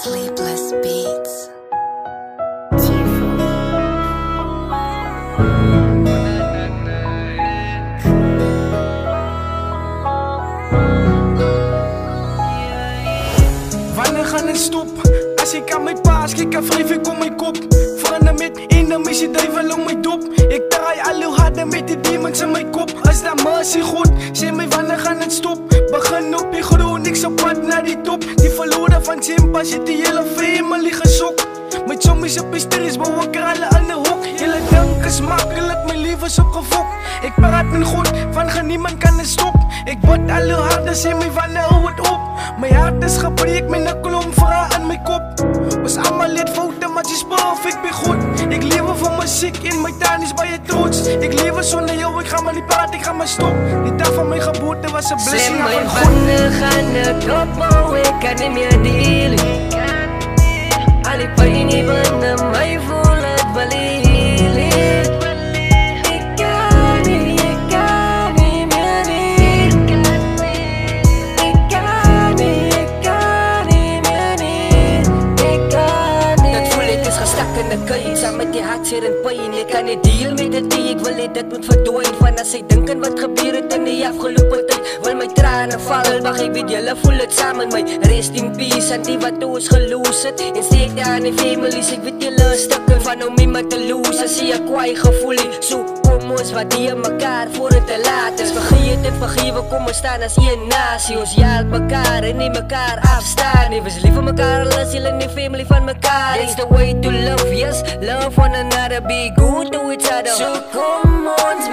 Sleepless Beats. Wanneer gaan het stop? Als ik aan mijn paas kijk, dan wrijf ik om mijn kop. Verander met enemies, die wel om mijn dop. Ik draai al hoe harder met die demons in mijn kop. Als dat mercy goed, zeg mij wanneer gaan het stop? Begin op die groen, ik op pad naar die top. Die verloren van Simba zit die hele family gesok. Met zombies op die streets, bouw ik er alle aan de hoek. Jullie denken is makkelijk, mijn lief is opgefokt. Ik praat met God, van geen niemand kan het stop. Ik word al hoe harder, zeg mij wanneer hou het op. Mijn hart is gebreekt met een klomp vragen aan mijn kop. Was allemaal lid fouten, maar het is perfect bij God. Ik leef voor muziek in mijn tuin is bij je trots. Ik leef zonder jou, ik ga maar niet praten, ik ga maar stop. Die dag van mijn geboorte was een blessing van God. Wanneer gaan het opbouwen, ik kan niet meer dealen. Al die pijn die binnen mij voel het beleden. Saam met die hartseer en pijn, ek kan nie deal met dit nie. Ek wil net dit moet verdwijn. Van as ek dink aan wat gebeur het in die afgelopen tyd, wil my trane val, wacht ek weet julle voel het saam met my. Rest in peace aan die wat ons geloos het. En steek daar aan die families, ek weet julle stukken van om iemand te loos. As jy 'n kwaai gevoel het, so kom ons waardeer mekaar voor het te laat is. Vergeet en vergewe, kom ons staan as een nasie. Ons help mekaar en nie mekaar afstaan nie. Wees lief vir mekaar, al is julle nie family van mekaar. It's the way to love, yes. Love one another, be good to each other. So kom ons